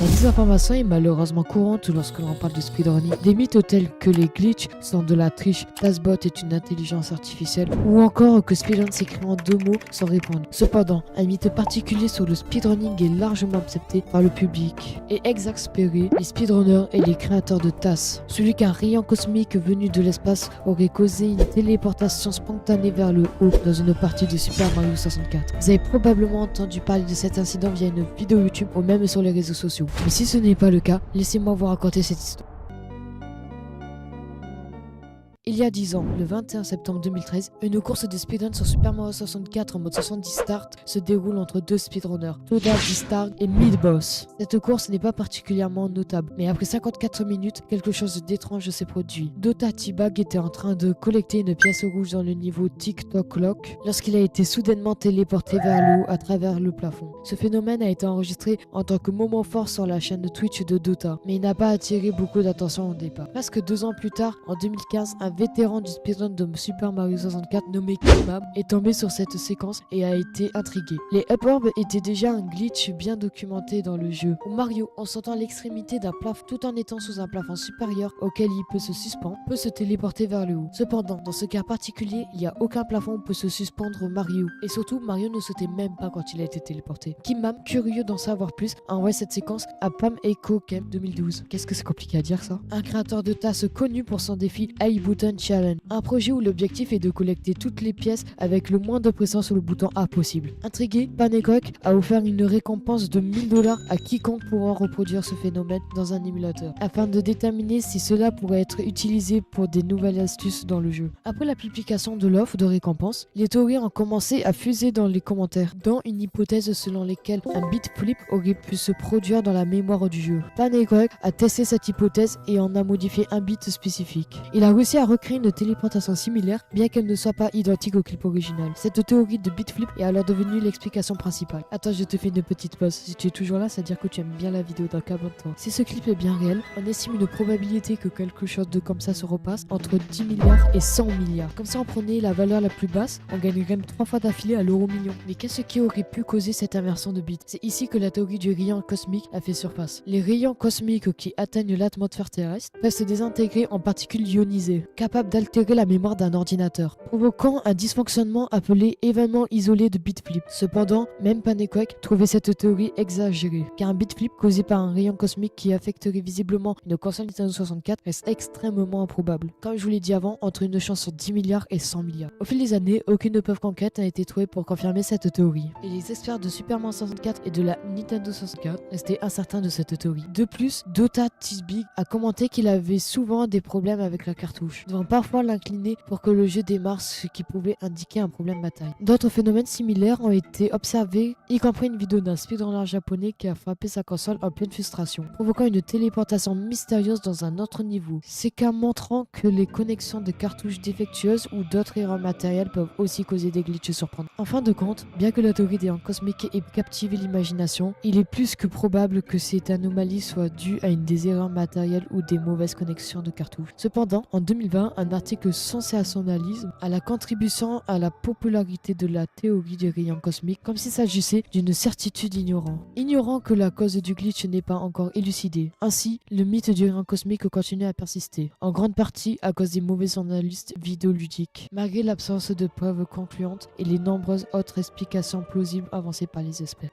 La désinformation est malheureusement courante lorsque l'on parle de speedrunning. Des mythes tels que les glitches sont de la triche, TazBot est une intelligence artificielle, ou encore que speedrun s'écrit en 2 mots sans répondre. Cependant, un mythe particulier sur le speedrunning est largement accepté par le public et exaspéré les speedrunners et les créateurs de TAS. Celui qu'un rayon cosmique venu de l'espace aurait causé une téléportation spontanée vers le haut dans une partie de Super Mario 64. Vous avez probablement entendu parler de cet incident via une vidéo YouTube ou même sur les réseaux sociaux. Mais si ce n'est pas le cas, laissez-moi vous raconter cette histoire. Il y a 10 ans, le 21 septembre 2013, une course de speedrun sur Super Mario 64 en mode 70 start se déroule entre 2 speedrunners, Toda D-Star et Midboss. Cette course n'est pas particulièrement notable, mais après 54 minutes, quelque chose d'étrange s'est produit. Dota T-Bag était en train de collecter une pièce rouge dans le niveau TikTok Lock lorsqu'il a été soudainement téléporté vers le haut à travers le plafond. Ce phénomène a été enregistré en tant que moment fort sur la chaîne Twitch de Dota, mais il n'a pas attiré beaucoup d'attention au départ. Presque 2 ans plus tard, en 2015, un vétéran du speedrun de Super Mario 64 nommé Kimam est tombé sur cette séquence et a été intrigué. Les up-orbs étaient déjà un glitch bien documenté dans le jeu, où Mario, en sautant à l'extrémité d'un plafond tout en étant sous un plafond supérieur auquel il peut se suspendre, peut se téléporter vers le haut. Cependant, dans ce cas particulier, il n'y a aucun plafond où peut se suspendre Mario. Et surtout, Mario ne sautait même pas quand il a été téléporté. Kimam, curieux d'en savoir plus, a envoyé cette séquence à Pam Echo Camp 2012. Qu'est-ce que c'est compliqué à dire ça? Un créateur de TAS connu pour son défi A Button Challenge, un projet où l'objectif est de collecter toutes les pièces avec le moins de pression sur le bouton A possible. Intrigué, Panecoq a offert une récompense de 1000 $ à quiconque pourra reproduire ce phénomène dans un émulateur, afin de déterminer si cela pourrait être utilisé pour des nouvelles astuces dans le jeu. Après la publication de l'offre de récompense, les théories ont commencé à fuser dans les commentaires, dont une hypothèse selon laquelle un bit flip aurait pu se produire dans la mémoire du jeu. Panecoq a testé cette hypothèse et en a modifié un bit spécifique. Il a réussi à recréer une téléportation similaire, bien qu'elle ne soit pas identique au clip original. Cette théorie de bitflip est alors devenue l'explication principale. Attends, je te fais une petite pause. Si tu es toujours là, ça veut dire que tu aimes bien la vidéo, donc abonne-toi. Si ce clip est bien réel, on estime une probabilité que quelque chose de comme ça se repasse entre 10 milliards et 100 milliards. Comme ça, on prenait la valeur la plus basse, on gagnerait même 3 fois d'affilée à l'euro million. Mais qu'est-ce qui aurait pu causer cette inversion de bits? C'est ici que la théorie du rayon cosmique a fait surface. Les rayons cosmiques qui atteignent l'atmosphère terrestre peuvent se désintégrer en particules ionisées, capables d'altérer la mémoire d'un ordinateur, provoquant un dysfonctionnement appelé événement isolé de bitflip. Cependant, même Panecoq trouvait cette théorie exagérée, car un bitflip causé par un rayon cosmique qui affecterait visiblement une console Nintendo 64 reste extrêmement improbable. Comme je vous l'ai dit avant, entre une chance sur 10 milliards et 100 milliards. Au fil des années, aucune preuve concrète n'a été trouvée pour confirmer cette théorie, et les experts de Super Mario 64 et de la Nintendo 64 restaient incertains de cette théorie. De plus, Dota T-Bag a commenté qu'il avait souvent des problèmes avec la cartouche, devant parfois l'incliner pour que le jeu démarre, ce qui pouvait indiquer un problème bataille. D'autres phénomènes similaires ont été observés, y compris une vidéo d'un speedrunner japonais qui a frappé sa console en pleine frustration, provoquant une téléportation mystérieuse dans un autre niveau. Ces cas montrant que les connexions de cartouches défectueuses ou d'autres erreurs matérielles peuvent aussi causer des glitches surprenants. En fin de compte, bien que la théorie des rayons cosmiques ait captivé l'imagination, il est plus que probable que cette anomalie soit due à une des erreurs matérielles ou des mauvaises connexions de cartouches. Cependant, en 2020, un article sensationnalisme à la contribution à la popularité de la théorie du rayon cosmique, comme s'il s'agissait d'une certitude ignorant que la cause du glitch n'est pas encore élucidée. Ainsi, le mythe du rayon cosmique continue à persister, en grande partie à cause des mauvais analystes vidéoludiques, malgré l'absence de preuves concluantes et les nombreuses autres explications plausibles avancées par les experts.